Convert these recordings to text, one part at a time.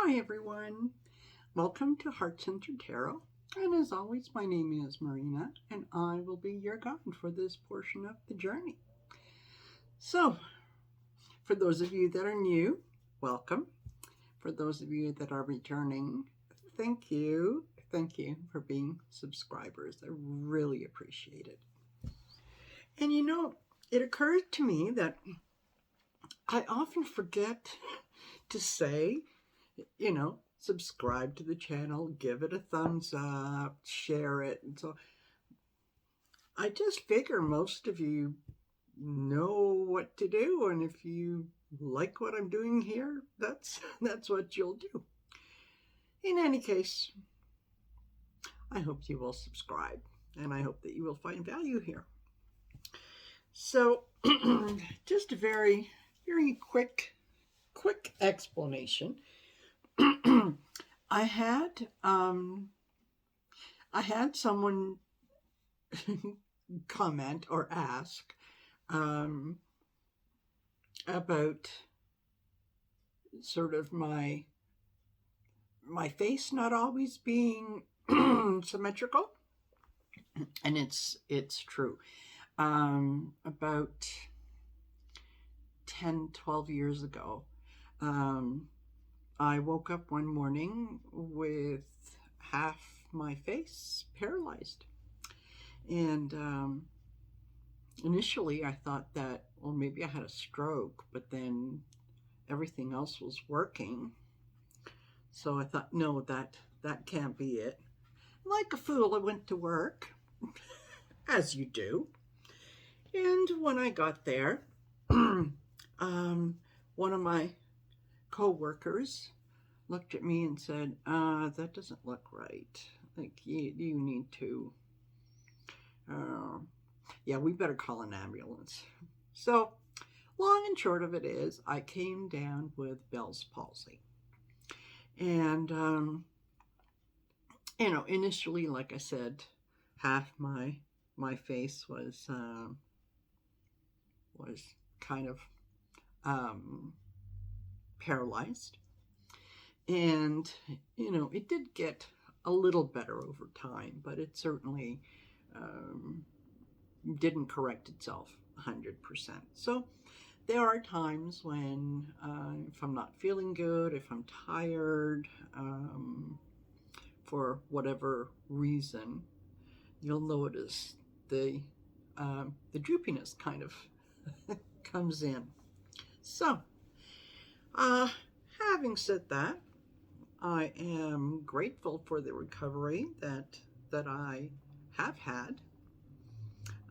Hi everyone, welcome to Heart-Centered Tarot, and as always my name is Marina and I will be your guide for this portion of the journey. So, for those of you that are new, welcome. For those of you that are returning, thank you. Thank you for being subscribers. I really appreciate it. And it occurred to me that I often forget to say, subscribe to the channel, give it a thumbs up, share it. And so I just figure most of you know what to do. And if you like what I'm doing here, that's what you'll do. In any case, I hope you will subscribe and I hope that you will find value here. So just a very, very quick explanation. I had someone comment or ask about sort of my face not always being symmetrical, and it's true. About 10-12 years ago, I woke up one morning with half my face paralyzed. And initially I thought that, well, maybe I had a stroke, but then everything else was working. So I thought, no, that can't be it. Like a fool, I went to work, as you do. And when I got there, one of my co-workers looked at me and said, that doesn't look right. Like, you need to, yeah, we better call an ambulance. So long and short of it is, I came down with Bell's palsy. And, initially, like I said, half my face was kind of paralyzed. And, it did get a little better over time, but it certainly didn't correct itself 100%. So there are times when if I'm not feeling good, if I'm tired, for whatever reason, you'll notice the droopiness kind of comes in. So, having said that, I am grateful for the recovery that I have had.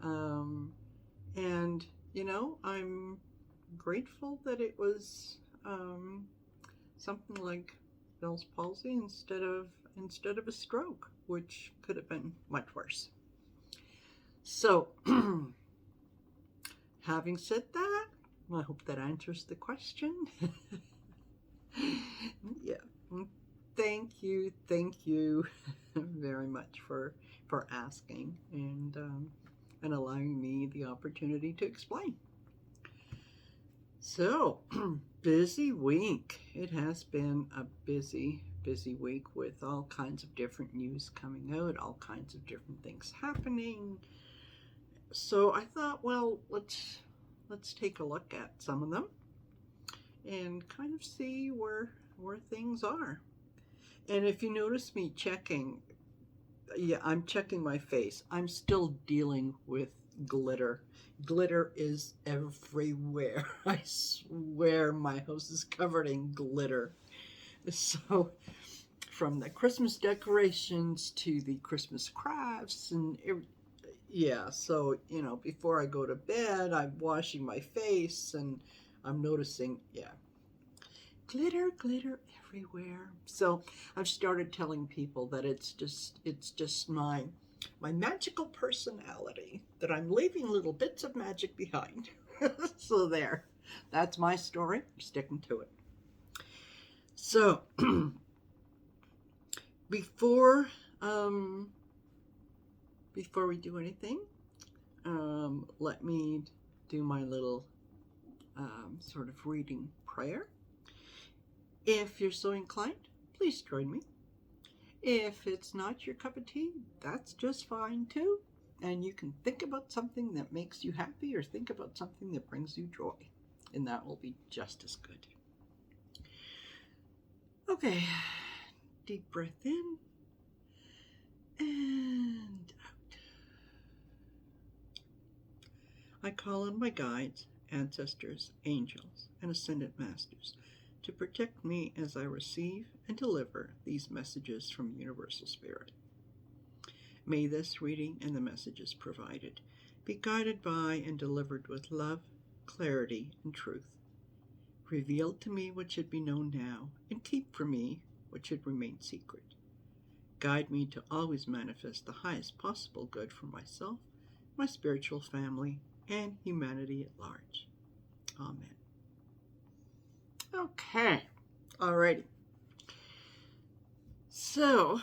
And, I'm grateful that it was something like Bell's palsy instead of a stroke, which could have been much worse. So, having said that, I hope that answers the question. Yeah. Thank you very much for asking and allowing me the opportunity to explain. So, busy week. It has been a busy week with all kinds of different news coming out, all kinds of different things happening. So I thought, well, let's take a look at some of them and kind of see where things are. And if you notice me checking, yeah, I'm checking my face. I'm still dealing with glitter. Glitter is everywhere. I swear my house is covered in glitter. So from the Christmas decorations to the Christmas crafts and yeah, so, before I go to bed, I'm washing my face and I'm noticing, yeah, glitter everywhere. So I've started telling people that it's just my magical personality, that I'm leaving little bits of magic behind. So there, that's my story. I'm sticking to it. So before we do anything, let me do my little sort of reading prayer. If you're so inclined, please join me. If it's not your cup of tea, that's just fine too. And you can think about something that makes you happy or think about something that brings you joy. And that will be just as good. Okay, deep breath in and out. I call on my guides, ancestors, angels, and ascended masters to protect me as I receive and deliver these messages from Universal Spirit. May this reading and the messages provided be guided by and delivered with love, clarity, and truth. Reveal to me what should be known now, and keep from me what should remain secret. Guide me to always manifest the highest possible good for myself, my spiritual family, and humanity at large. Amen. Okay, alrighty. So,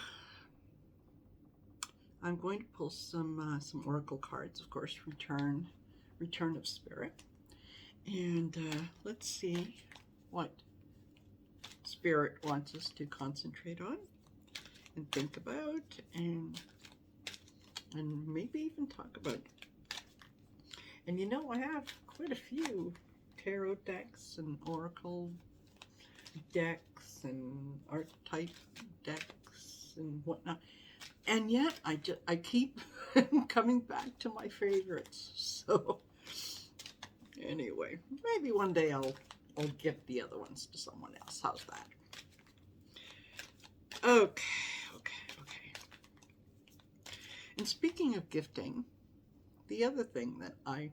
I'm going to pull some oracle cards, of course, return of spirit. And let's see what spirit wants us to concentrate on and think about and maybe even talk about. And you know, I have quite a few tarot decks and oracle decks and archetype decks and whatnot. And yet I keep coming back to my favorites. So anyway, maybe one day I'll give the other ones to someone else. How's that? Okay. And speaking of gifting, the other thing that I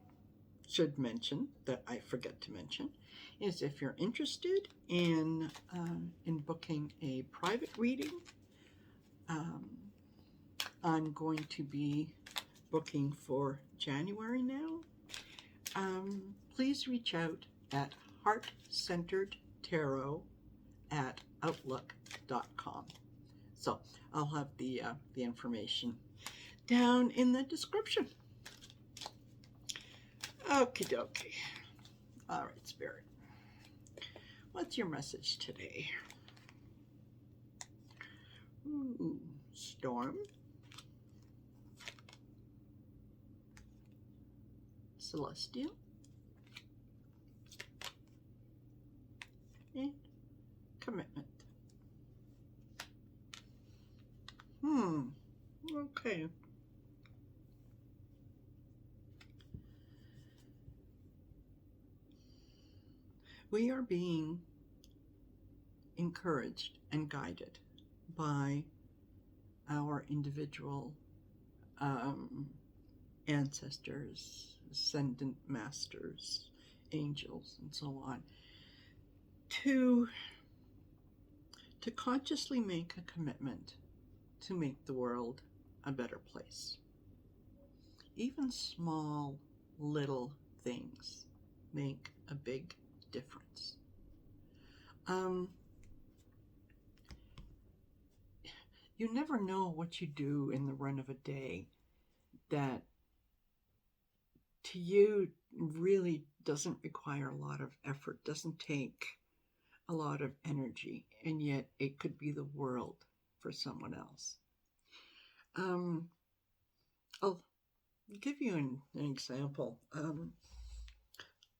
should mention that I forget to mention is if you're interested in booking a private reading, I'm going to be booking for January now. Please reach out at heartcenteredtarot@outlook.com. So I'll have the information down in the description. Okie dokie. All right, Spirit. What's your message today? Ooh, storm. Celestial. And commitment. Okay. We are being encouraged and guided by our individual ancestors, ascendant masters, angels, and so on, to consciously make a commitment to make the world a better place. Even small little things make a big difference. You never know what you do in the run of a day that to you really doesn't require a lot of effort, doesn't take a lot of energy, and yet it could be the world for someone else. I'll give you an example.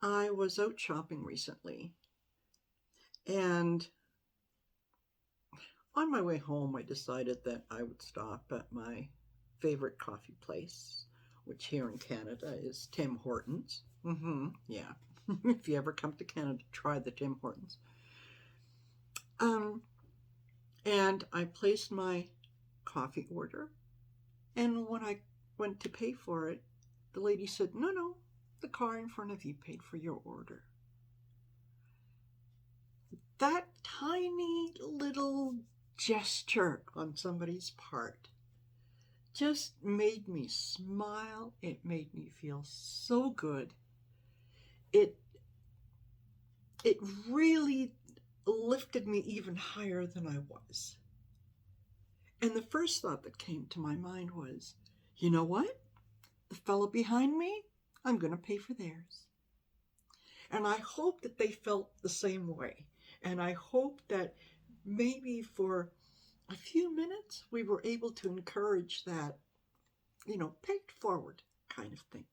I was out shopping recently, and on my way home, I decided that I would stop at my favorite coffee place, which here in Canada is Tim Hortons. Yeah. If you ever come to Canada, try the Tim Hortons. And I placed my coffee order, and when I went to pay for it, the lady said, no, the car in front of you paid for your order. That tiny little gesture on somebody's part just made me smile. It made me feel so good. It really lifted me even higher than I was. And the first thought that came to my mind was, you know what? The fellow behind me, I'm going to pay for theirs. And I hope that they felt the same way. And I hope that maybe for a few minutes we were able to encourage that, pay it forward kind of thing.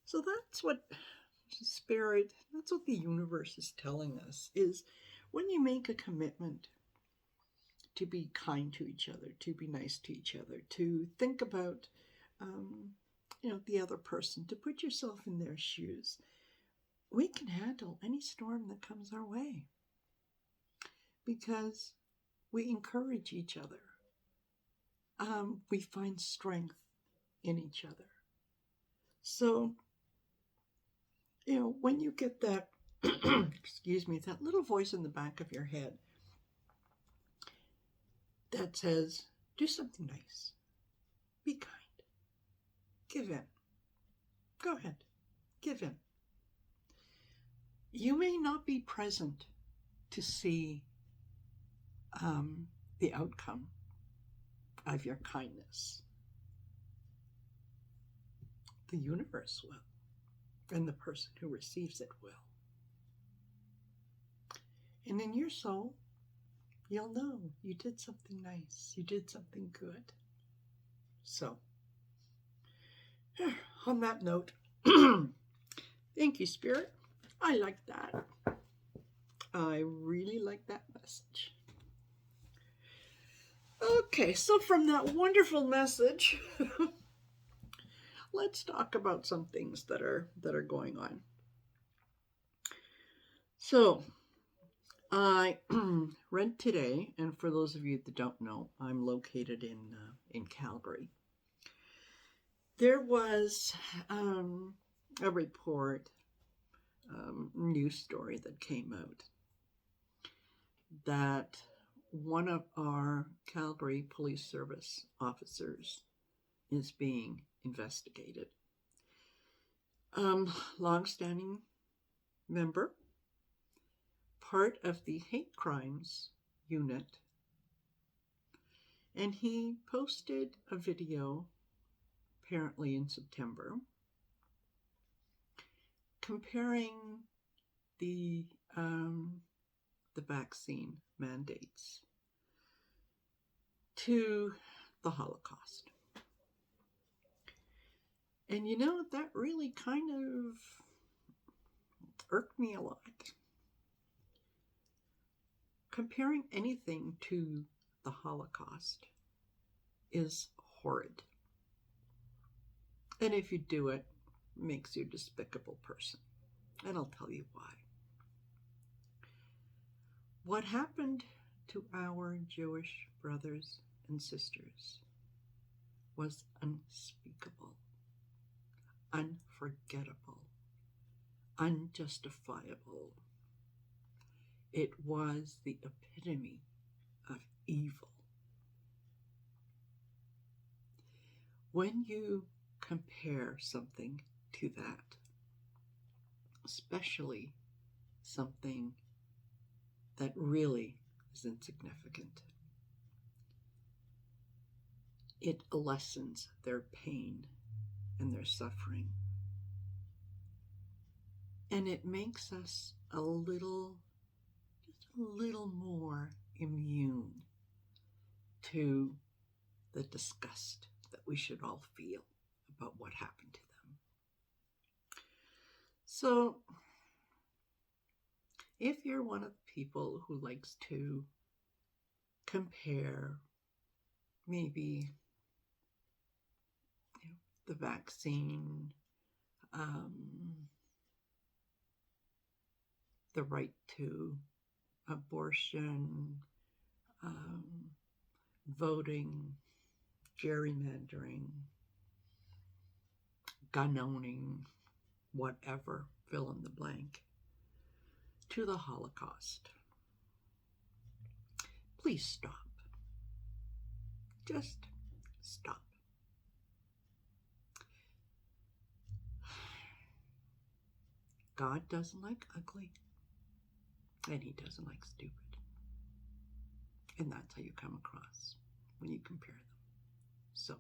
So that's what Spirit, that's what the universe is telling us, is when you make a commitment to be kind to each other, to be nice to each other, to think about, the other person, to put yourself in their shoes, we can handle any storm that comes our way because we encourage each other. We find strength in each other. So, when you get that, excuse me, that little voice in the back of your head that says, do something nice, be kind, give in. Go ahead, give in. You may not be present to see the outcome of your kindness. The universe will, and the person who receives it will. And in your soul, you'll know you did something nice, you did something good. So, on that note, thank you, Spirit. I like that. I really like that message. Okay, so from that wonderful message, let's talk about some things that are going on. So, I read today, and for those of you that don't know, I'm located in Calgary. There was a report, news story that came out that one of our Calgary Police Service officers is being investigated. Long-standing member, part of the hate crimes unit, and he posted a video apparently in September comparing the vaccine mandates to the Holocaust. And that really kind of irked me a lot. Comparing anything to the Holocaust is horrid. And if you do it, it makes you a despicable person. And I'll tell you why. What happened to our Jewish brothers and sisters was unspeakable, unforgettable, unjustifiable. It was the epitome of evil. When you compare something to that, especially something that really is insignificant, it lessens their pain and their suffering. And it makes us just a little more immune to the disgust that we should all feel about what happened to them. So, if you're one of the people who likes to compare maybe the vaccine, the right to abortion, voting, gerrymandering, gun owning, whatever, fill in the blank, to the Holocaust, please stop. Just stop. God doesn't like ugly, and he doesn't like stupid. And that's how you come across when you compare them. So,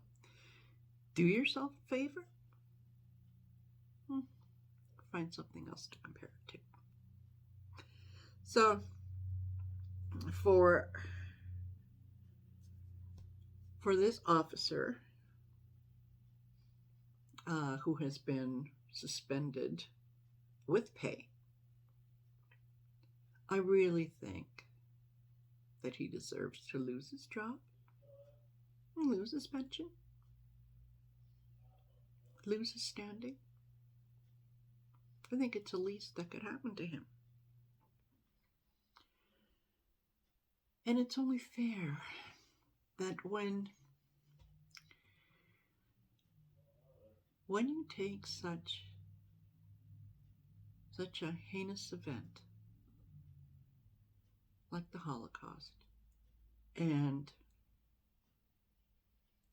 do yourself a favor. Find something else to compare it to. So for this officer who has been suspended with pay, I really think that he deserves to lose his job, lose his pension, lose his standing. I think it's the least that could happen to him. And it's only fair that when you take such a heinous event like the Holocaust and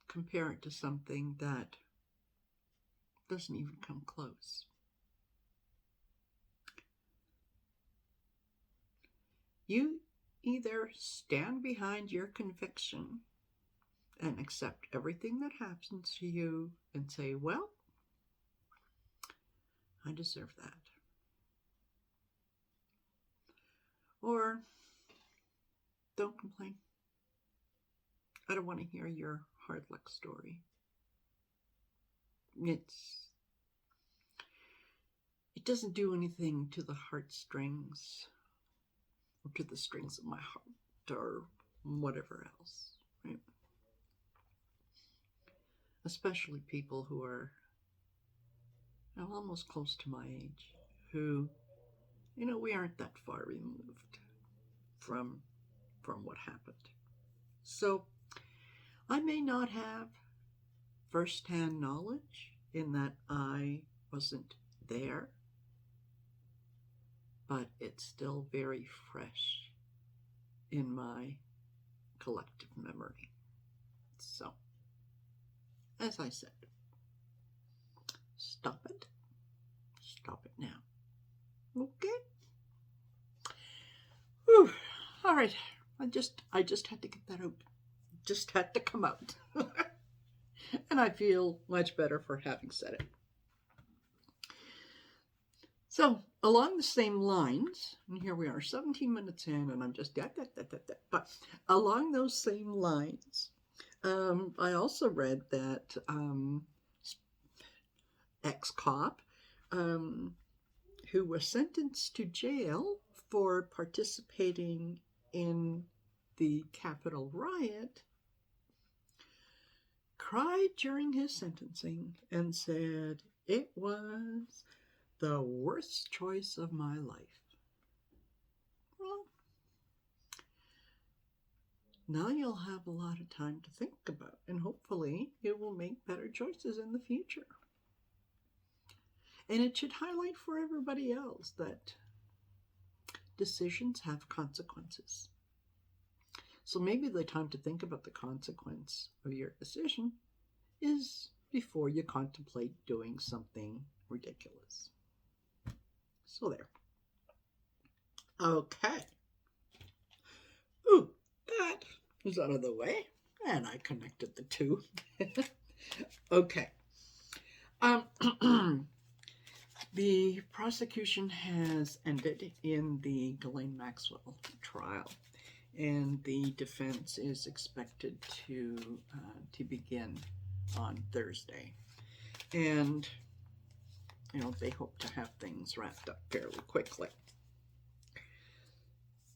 compare it to something that doesn't even come close, you either stand behind your conviction and accept everything that happens to you and say, well, I deserve that. Or don't complain. I don't want to hear your hard luck story. It doesn't do anything to the heartstrings or to the strings of my heart or whatever else, right? Especially people who are almost close to my age, who, we aren't that far removed from what happened. So I may not have firsthand knowledge in that I wasn't there, but it's still very fresh in my collective memory. So, as I said, stop it. Stop it now. Okay? Whew. All right. I just had to get that out. Just had to come out. And I feel much better for having said it. So, along the same lines, and here we are, 17 minutes in, and I'm just but along those same lines, I also read that ex-cop who was sentenced to jail for participating in the Capitol riot cried during his sentencing and said it was the worst choice of my life. Well, now you'll have a lot of time to think about, and hopefully you will make better choices in the future. And it should highlight for everybody else that decisions have consequences. So maybe the time to think about the consequence of your decision is before you contemplate doing something ridiculous. So there. Okay. Ooh, that is out of the way. And I connected the two. Okay. The prosecution has ended in the Ghislaine Maxwell trial, and the defense is expected to begin on Thursday. And, they hope to have things wrapped up fairly quickly.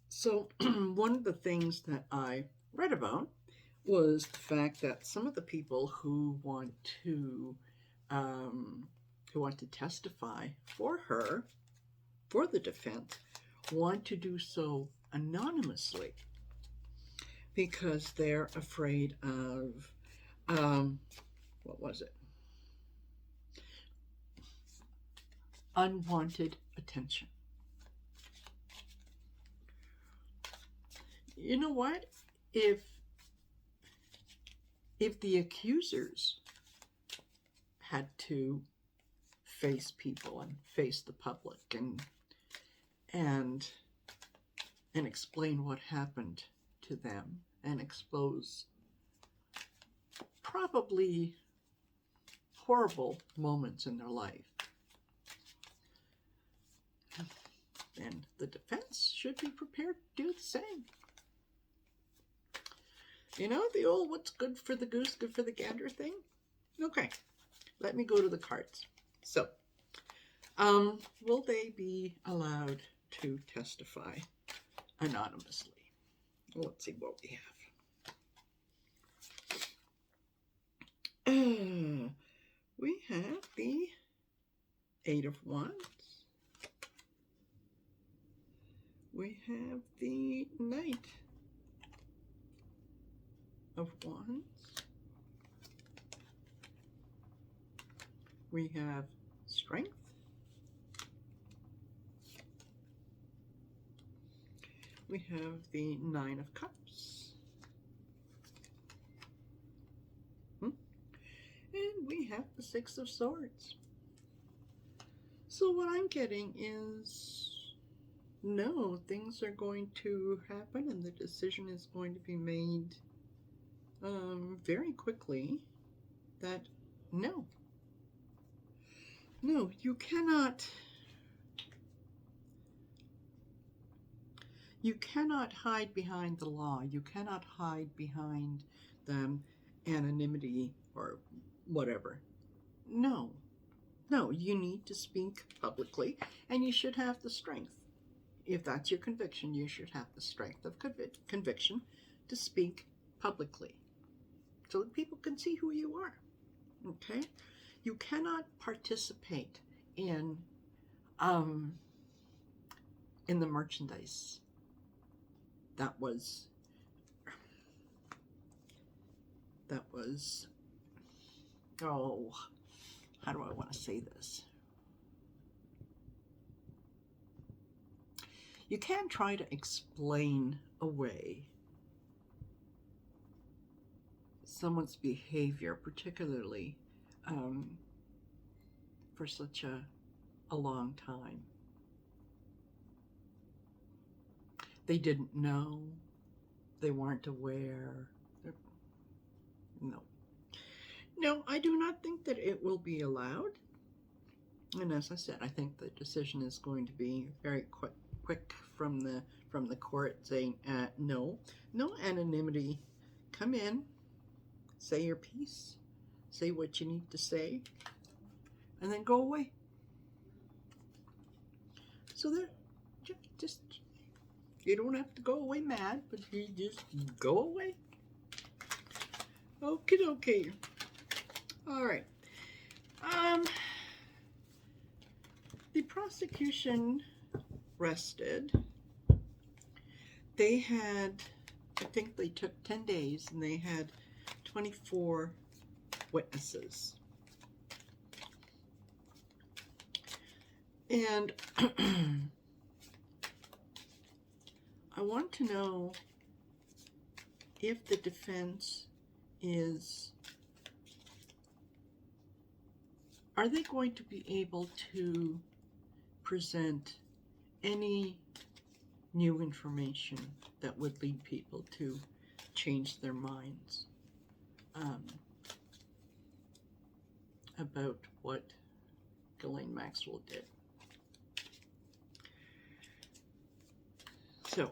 So one of the things that I read about was the fact that some of the people who want to testify for the defense, want to do so anonymously because they're afraid of, unwanted attention. You know what? If the accusers had to face people and face the public and explain what happened to them and expose probably horrible moments in their life, then the defense should be prepared to do the same. You know, the old what's good for the goose, good for the gander thing? Okay, let me go to the cards. So, will they be allowed to testify anonymously? Let's see what we have. We have the Eight of Wands. We have the Knight of Wands. We have Strength. We have the Nine of Cups. And we have the Six of Swords. So what I'm getting is, no, things are going to happen and the decision is going to be made very quickly that no, you cannot hide behind the law. You cannot hide behind the anonymity or whatever. No, you need to speak publicly, and you should have the strength. If that's your conviction, you should have the strength of conviction to speak publicly so that people can see who you are. Okay? You cannot participate in the merchandise that was oh, how do I want to say this? You can't try to explain away someone's behavior, particularly for such a long time. They didn't know. They weren't aware. No, I do not think that it will be allowed. And as I said, I think the decision is going to be very quick from the court saying no anonymity. Come in, say your piece, say what you need to say, and then go away. So there, just you don't have to go away mad, but you just go away. Okay. All right. The prosecution rested. They had, I think they took 10 days, and they had 24 witnesses. And I want to know if the defense are they going to be able to present any new information that would lead people to change their minds about what Ghislaine Maxwell did. So,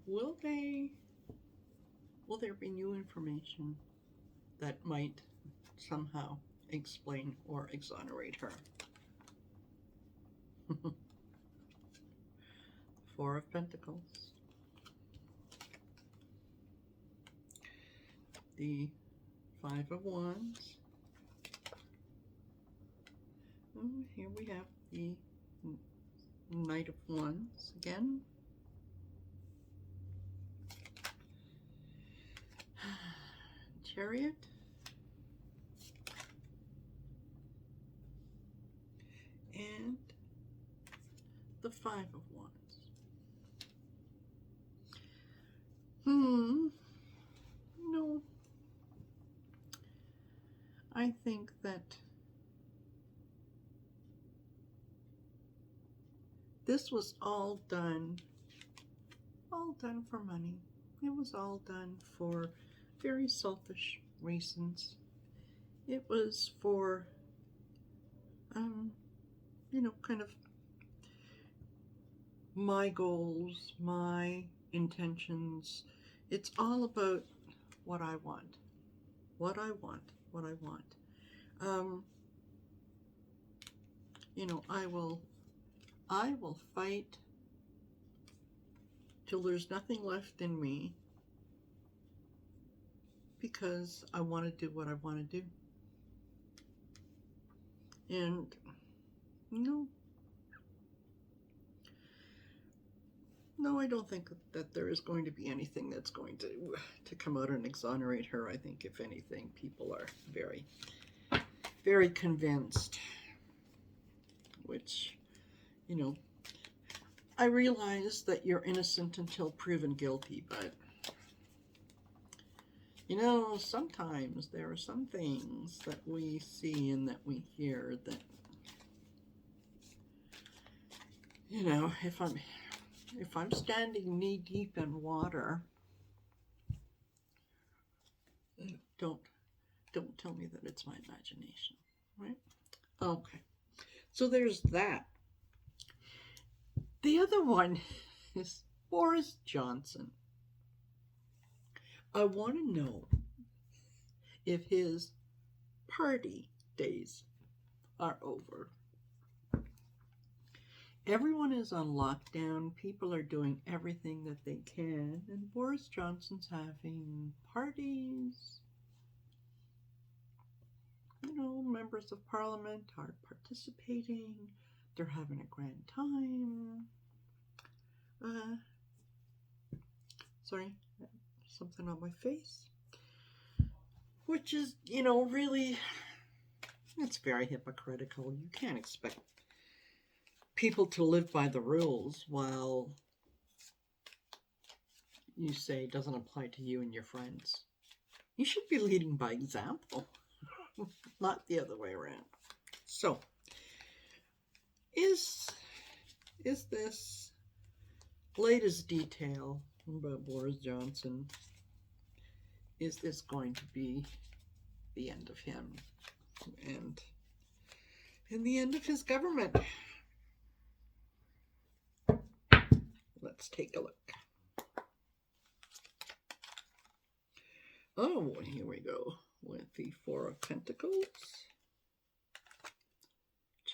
will there be new information that might somehow explain or exonerate her? Four of Pentacles. The Five of Wands. Oh, here we have the Knight of Wands again. Chariot. And the Five of Wands. No. I think that this was all done for money. It was all done for very selfish reasons. It was for, kind of my goals, my intentions. It's all about what I want, what I want, what I want. Um, I will fight till there's nothing left in me because I want to do what I want to do. And no, no, I don't think that there is going to be anything that's going to come out and exonerate her. I think, if anything, people are very, very convinced, which, I realize that you're innocent until proven guilty, but, sometimes there are some things that we see and that we hear that, if I'm standing knee deep in water, don't tell me that it's my imagination, right? Okay, so there's that. The other one is Boris Johnson. I want to know if his party days are over. Everyone is on lockdown. People are doing everything that they can. And Boris Johnson's having parties. Members of parliament are participating. They're having a grand time. Sorry, something on my face. Which is, really, it's very hypocritical. You can't expect people to live by the rules while you say it doesn't apply to you and your friends. You should be leading by example, not the other way around. So, is this latest detail about Boris Johnson, is this going to be the end of him and the end of his government? Let's take a look. Oh, here we go with the Four of Pentacles,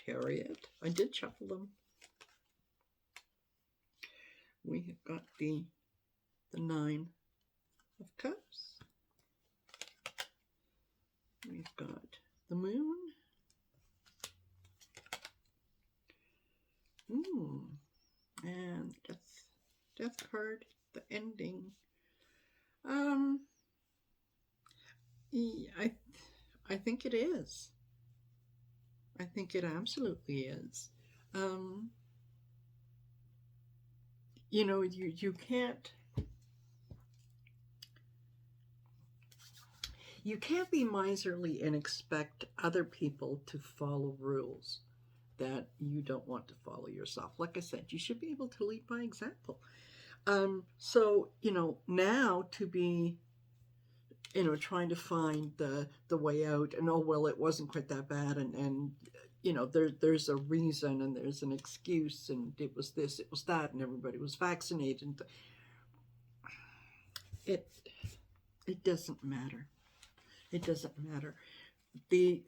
Chariot. I did shuffle them. We have got the Nine of Cups. We've got the Moon. And Death card, the ending. I think it is. I think it absolutely is. You can't be miserly and expect other people to follow rules that you don't want to follow yourself. Like I said, you should be able to lead by example. So, now to be, trying to find the way out, and it wasn't quite that bad, and there's a reason and there's an excuse, and it was this, it was that, and everybody was vaccinated. It doesn't matter. It doesn't matter. The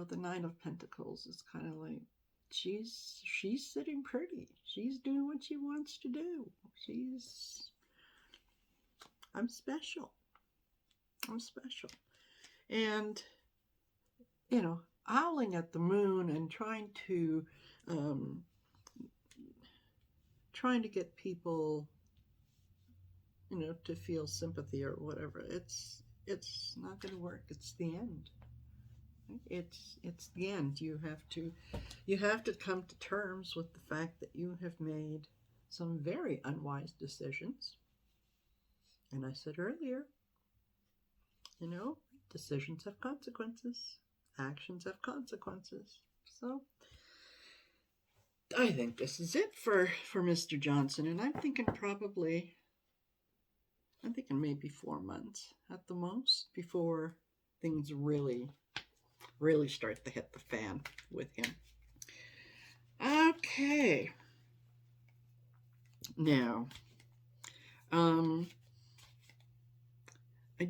the Nine of Pentacles is kind of like, she's sitting pretty. She's doing what she wants to do. I'm special. And, howling at the moon and trying to get people, to feel sympathy or whatever. It's not going to work. It's the end. It's the end. You have to come to terms with the fact that you have made some very unwise decisions. And I said earlier, decisions have consequences. Actions have consequences. So I think this is it for Mr. Johnson. And I'm thinking maybe 4 months at the most before things really really start to hit the fan with him. Okay. Now, I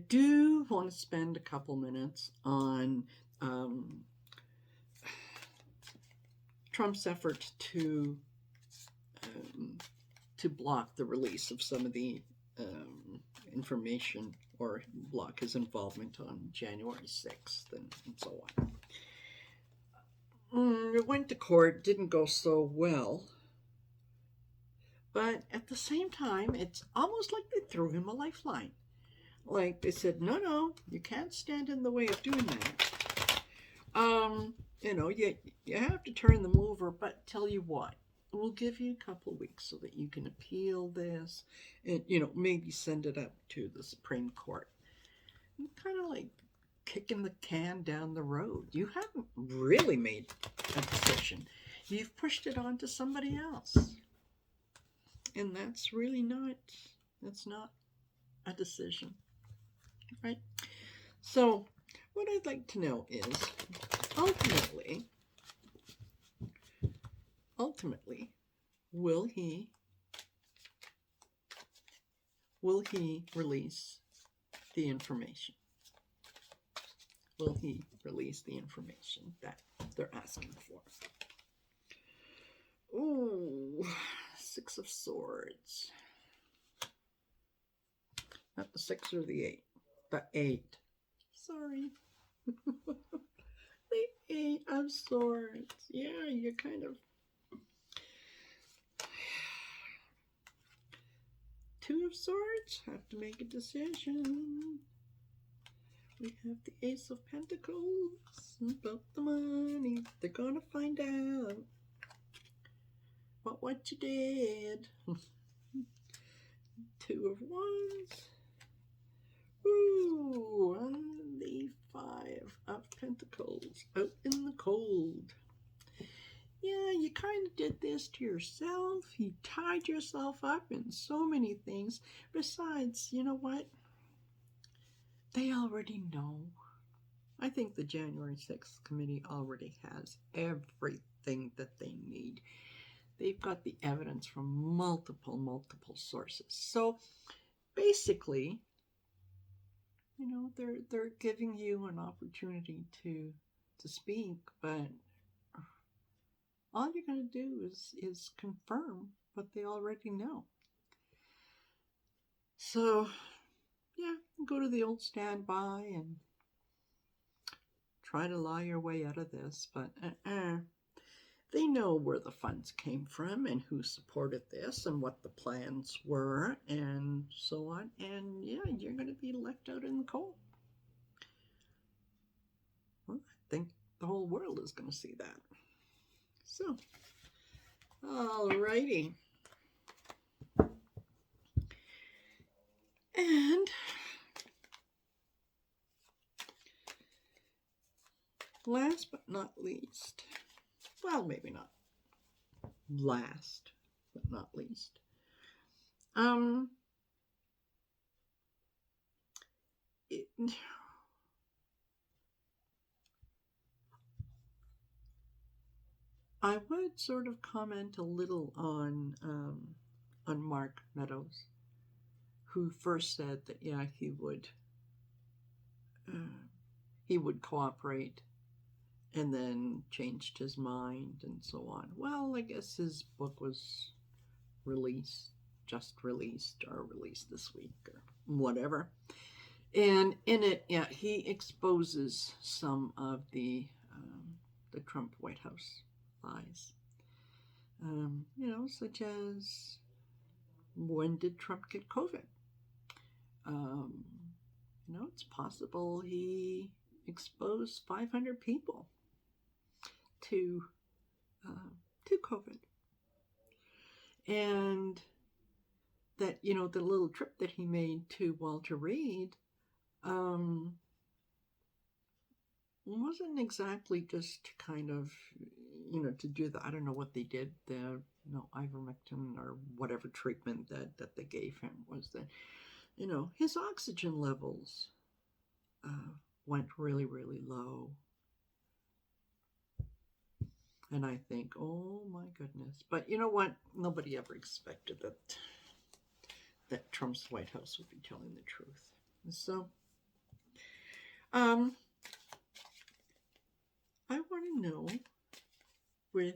do want to spend a couple minutes on Trump's effort to block the release of some of the information, or block his involvement on January 6th and so on. It went to court, didn't go so well. But at the same time, it's almost like they threw him a lifeline. Like they said, no, you can't stand in the way of doing that. You have to turn them over, but tell you what, we'll give you a couple of weeks so that you can appeal this and, maybe send it up to the Supreme Court. Kind of like kicking the can down the road. You haven't really made a decision. You've pushed it on to somebody else. And that's not a decision, right? So what I'd like to know is, ultimately, will he release the information? Will he release the information that they're asking for? Ooh, 6 of Swords. Not the 6 or the 8. The 8. Sorry. The 8 of Swords. Yeah, you kind of... 2 of Swords. Have to make a decision. We have the Ace of Pentacles. About the money. They're gonna find out what you did. 2 of Wands. Ooh, and the 5 of Pentacles out in the cold. Yeah, you kind of did this to yourself. You tied yourself up in so many things. Besides, you know what? They already know. I think the January 6th committee already has everything that they need. They've got the evidence from multiple sources. So basically, they're giving you an opportunity to speak, but all you're going to do is confirm what they already know. So, yeah, go to the old standby and try to lie your way out of this, but they know where the funds came from and who supported this and what the plans were and so on. And yeah, you're going to be left out in the cold. Well, I think the whole world is going to see that. So, alrighty. And last but not least, well, maybe not last but not least, I would sort of comment a little on Mark Meadows, who first said that he would cooperate, and then changed his mind and so on. Well, I guess his book was just released this week or whatever. And in it, he exposes some of the Trump White House lies. Such as, when did Trump get COVID? It's possible he exposed 500 people to COVID. And that, the little trip that he made to Walter Reed wasn't exactly just kind of, to do the, I don't know what they did, the ivermectin or whatever treatment that they gave him, was that, his oxygen levels went really, really low. And I think, oh my goodness. But you know what? Nobody ever expected that Trump's White House would be telling the truth. So, um, I want to know with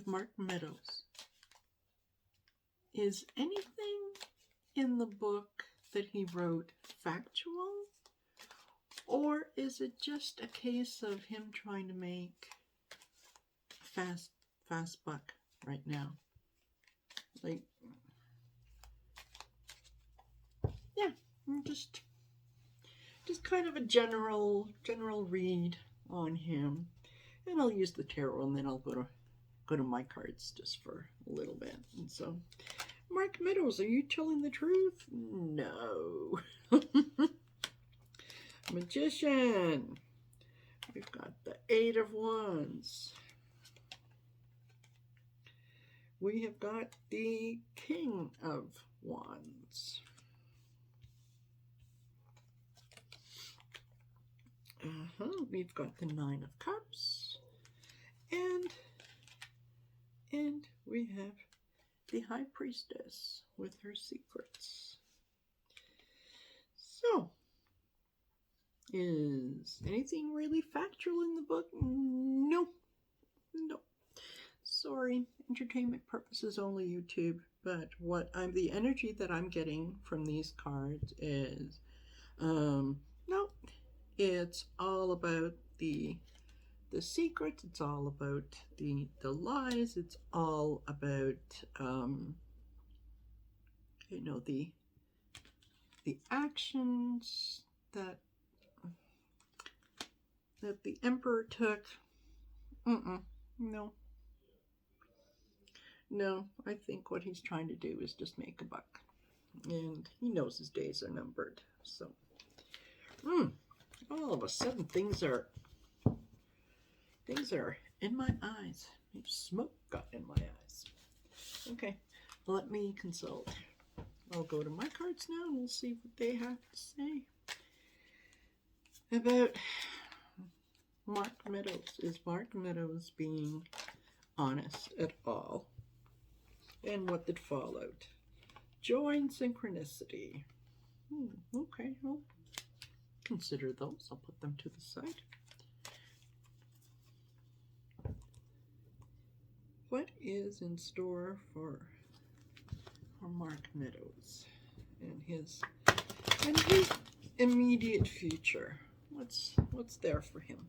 Mark Meadows, is anything in the book that he wrote factual? Or is it just a case of him trying to make fast buck right now? Like, yeah, just kind of a general read on him. And I'll use the tarot, and then I'll go to my cards just for a little bit. And so, Mark Meadows, are you telling the truth? No. Magician. We've got the Eight of Wands. We have got the King of Wands. We've got the Nine of Cups. And we have the High Priestess with her secrets. So, is anything really factual in the book? No. Sorry, entertainment purposes only, YouTube. But the energy that I'm getting from these cards is, no, it's all about the secrets. It's all about the lies. It's all about, the actions that the Emperor took. No, I think what he's trying to do is just make a buck. And he knows his days are numbered. So, all of a sudden things are in my eyes. Smoke got in my eyes. Okay, let me consult. I'll go to my cards now and we'll see what they have to say about Mark Meadows. Is Mark Meadows being honest at all? And what did fall out? Joy and synchronicity. Okay, I'll consider those. I'll put them to the side. What is in store for Mark Meadows and his immediate future? What's there for him?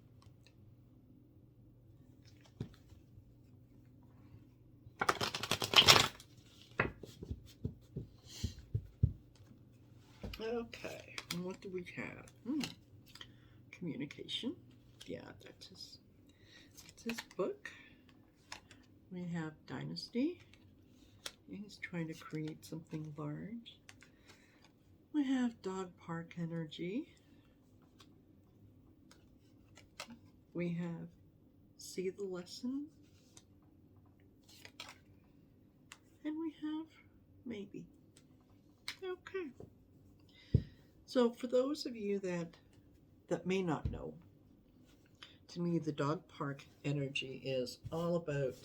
Okay, and what do we have? Communication. Yeah, that's his book. We have Dynasty. He's trying to create something large. We have Dog Park Energy. We have See the Lesson. And we have Maybe. Okay. So for those of you that may not know, to me the Dog Park Energy is all about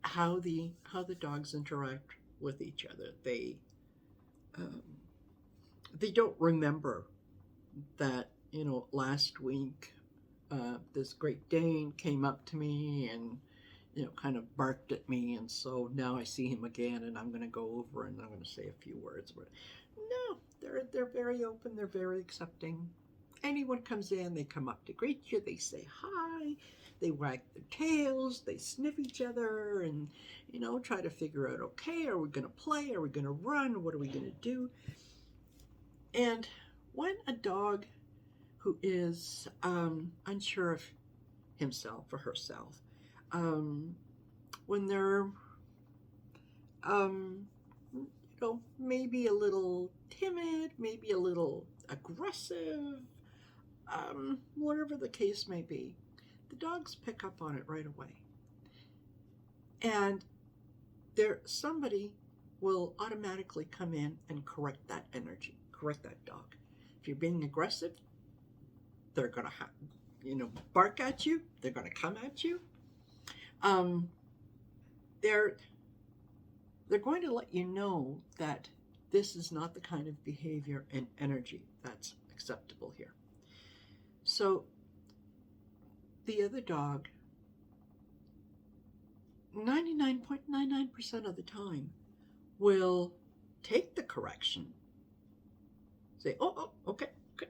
how the dogs interact with each other. They don't remember that, last week this Great Dane came up to me and kind of barked at me, and so now I see him again and I'm going to go over and I'm going to say a few words. But no, they're very open, they're very accepting. Anyone comes in, they come up to greet you, they say hi, they wag their tails, they sniff each other, and try to figure out, okay, are we going to play, are we going to run, what are we going to do? And when a dog who is unsure of himself or herself, when they're maybe a little timid, maybe a little aggressive, whatever the case may be, the dogs pick up on it right away. And somebody will automatically come in and correct that energy, correct that dog. If you're being aggressive, they're going to bark at you. They're going to come at you. They're going to let you know that this is not the kind of behavior and energy that's acceptable here. So the other dog, 99.99% of the time, will take the correction. Say, oh, okay,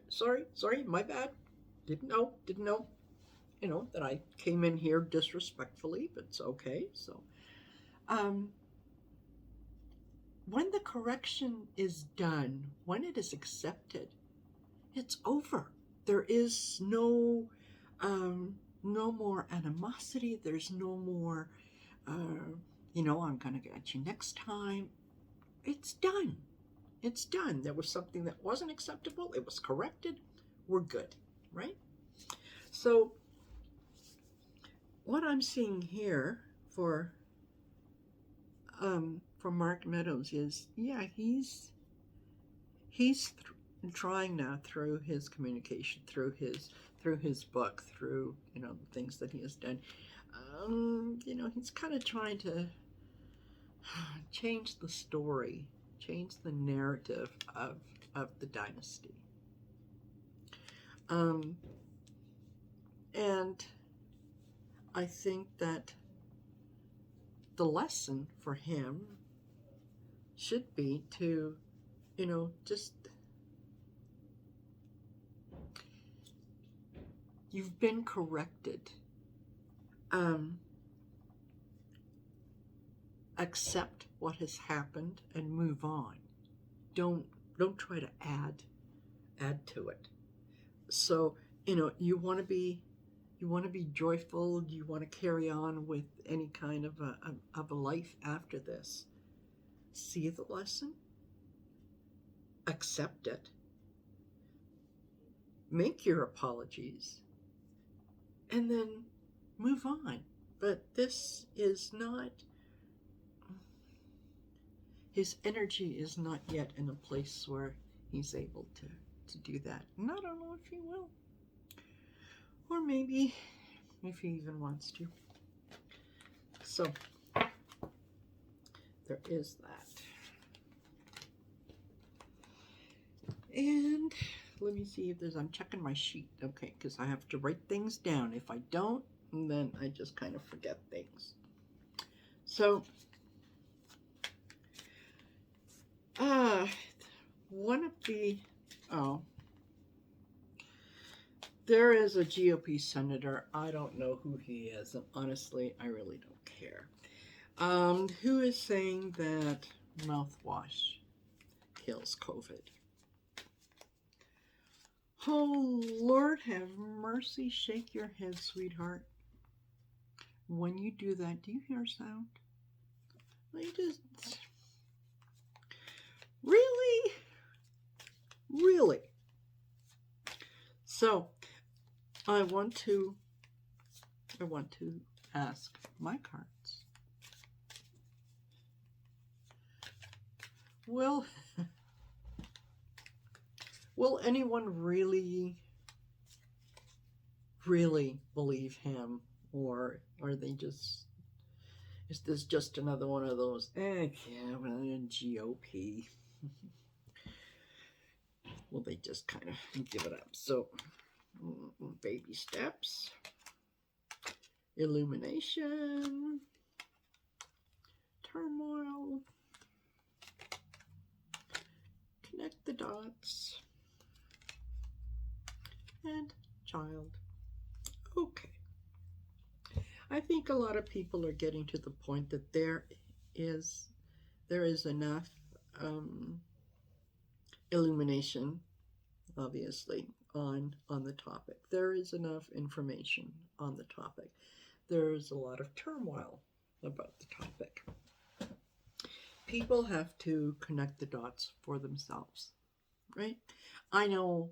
sorry, my bad. Didn't know, that I came in here disrespectfully, but it's okay. So, when the correction is done, when it is accepted, it's over. There is no more animosity. There's no more, I'm going to get you next time. It's done. It's done. There was something that wasn't acceptable. It was corrected. We're good, right? So what I'm seeing here for Mark Meadows is, he's trying now through his communication, through his book, through the things that he has done. He's kind of trying to change the story, change the narrative of the dynasty. And I think that the lesson for him should be to, just, you've been corrected. Accept what has happened and move on. Don't try to add to it. So, you want to be joyful. You want to carry on with any kind of a life after this. See the lesson, accept it, make your apologies, and then move on. But this is not, his energy is not yet in a place where he's able to do that. And I don't know if he will. Or maybe if he even wants to. So, there is that. And let me see if I'm checking my sheet. Okay, because I have to write things down. If I don't, then I just kind of forget things. So, there is a GOP senator. I don't know who he is, and honestly, I really don't care. Who is saying that mouthwash kills COVID? Oh, Lord have mercy. Shake your head, sweetheart. When you do that, do you hear a sound? You just... Really? Really? So, I want to ask my cards. Will anyone really believe him, or are they just, is this just another one of those, GOP? Will they just kind of give it up? So, baby steps, illumination, turmoil, connect the dots, and child. Okay. I think a lot of people are getting to the point that there is enough illumination, obviously, on the topic. There is enough information on the topic. There is a lot of turmoil about the topic. People have to connect the dots for themselves, right? I know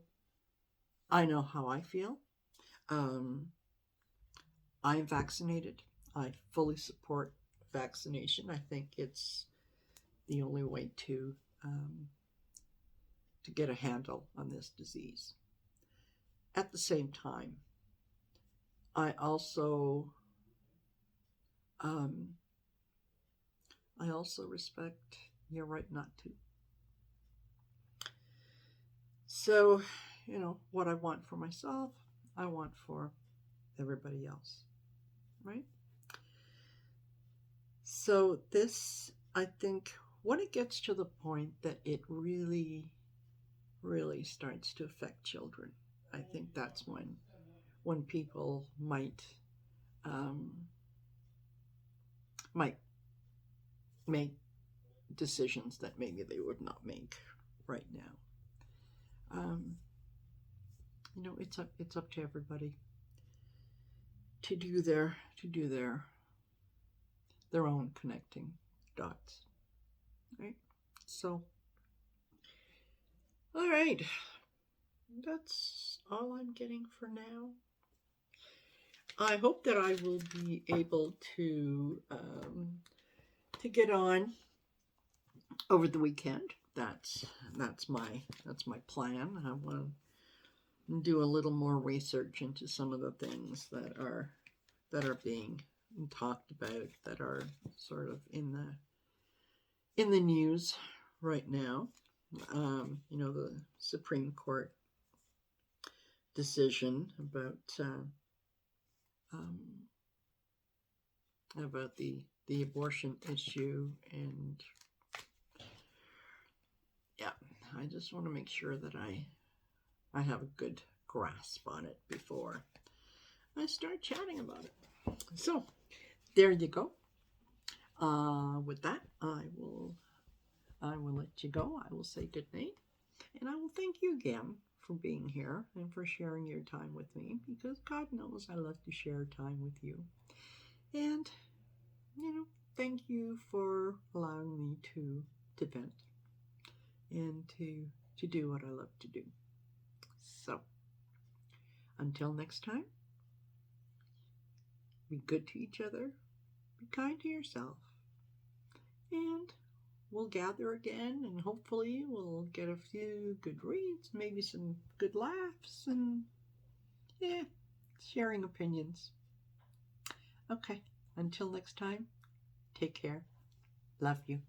how I feel. I'm vaccinated. I fully support vaccination. I think it's the only way to to get a handle on this disease. At the same time, I also respect your right not to. So, what I want for myself, I want for everybody else, right? So this, I think, when it gets to the point that it really, really starts to affect children, I think that's when people might make decisions that maybe they would not make right now. It's up to everybody to do their own connecting dots, right? So, all right, that's all I'm getting for now. I hope that I will be able to get on over the weekend. That's my plan. I want to do a little more research into some of the things that are being talked about, that are sort of in the news right now. The Supreme Court decision about the abortion issue, and yeah, I just want to make sure that I have a good grasp on it before I start chatting about it. So there you go. With that, I will let you go. I will say good night, and I will thank you again for being here and for sharing your time with me, because God knows I love to share time with you. And thank you for allowing me to vent and to do what I love to do. So until next time, be good to each other, be kind to yourself, and we'll gather again, and hopefully we'll get a few good reads, maybe some good laughs, and sharing opinions. Okay, until next time, take care. Love you.